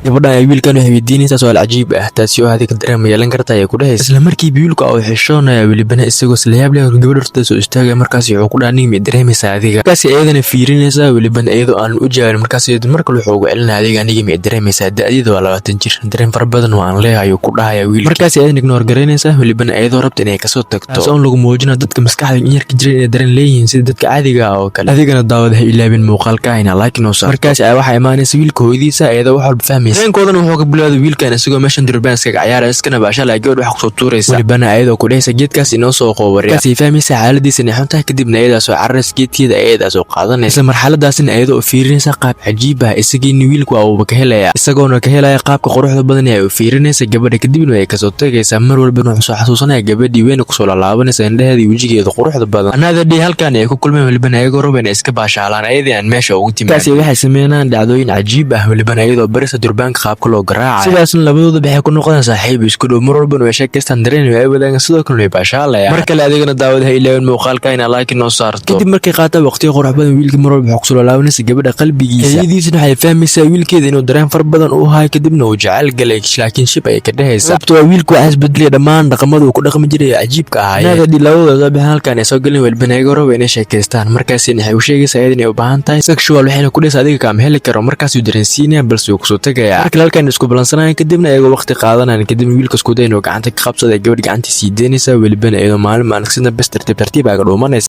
gabadhan ay wiilkan waxay weydiinaysaa su'aal cajiib ah taasi oo adiga dareema yeelan karta ay ku dhahayso isla markii wiilku uu xishoonaya welibana isagoo isla yaab leh gabadha horta soo istaagay markaas wuxuu ku dhaanay mid dareemaysa adiga markaas ayadana fiirinaysa welibana iyadoo aan u jawaabin markaas marka wuxuu ugu celinaa adiga aniga mid dareemaysa da'diidu waa 20 jir dareen fara badan oo aan leeyahay ku dhahaya wiil markaas ayadana ignore gareynaysa welibana iyadoo rabta inay kasoo tagto soo lagu muujino dadka maskaxda in yarka jiray inay dareen leeyihiin sida dadka caadiga ah oo kale adigana daawadaha ilaabin muuqaalka ayna like noo saar markaas ay waxa imaanaysa wiilka hooyadiisa iyadoo wax walba fahmaysa dareenkoodan wuxuu ka bilaabay wiilkan isagoo meeshan durbaanska ciyaaraya iskana baashala gabadh wax ku soo tuuraysa welibana ayadoo ku dhahaysa geedkaas inoo soo qoobariya kaasi fahmaysa xaaladiisa inay xuntahay kadibna ayada soo carras geedkeeda ayada soo qaadanaysa marxaladaasina ayadoo fiirinaysa qaab cajiib ah isagiina wiilku uu ka helaya isagoona ka helaya qaabka quruxda badan ee uu fiirinaysa gabadha kadibna ay ka soo tagaysa mar walba wuxuu soo xasuusanaya gabadhii weyn ku soo laalaabanaysa indhaheeda iyo wajigeeda quruxda badan anada dhii halkan ay ku kulmeen welibana ayagoo raba inay iska baashaalaan ayadii aan meesha ugu timaadin kaasi waxay sameeyaan dhacdooyin cajiib ah welibana ayadoo barisa durbaanka qaabka loo garaacayo sidaasna labadooda waxay ku noqdaan saaxiib isku dhow mar walba way sheekaystaan dareen ay wadaagaan sidoo kale way baashaalayaan mar kale adigana daawadaha ilaahin muuqaalka ina like noo saarto kadib markay qaato waqti qurux badan wiilka mar walba wuxuu ku soo laalaabanaysa gabadha qalbigiisa ayadiisna waxay fahmaysaa wiilkeeda inuu dareen far badan u hayo kadibna uu jacayl galay laakiin shib ay ka dhahaysa sababtoo ah wiilku waxa isbedelay dhammaan dhaqamada uu ku dhaqmi jiray cajiibka ah anada dhii labadooda bixin halkan ay soo galeen welibana ayagoo raba inay sheekaystaan markaasina waxay u sheegaysaa ayadina ay u baahan tahay sexual waxayna ku dhahaysaa adiga kaama heli karo markaas uu dareensiinaya balse uu kusoo tagayaa markale halkan isku balansanayaan kadibna ayagoo waqti qaadanayaan kadibna wiilka isku day inuu gacanta ka qabsado gabadh gacantii sii deynaysa welibana iyadoo maalin sida bes tartiib aga dhuumanaysa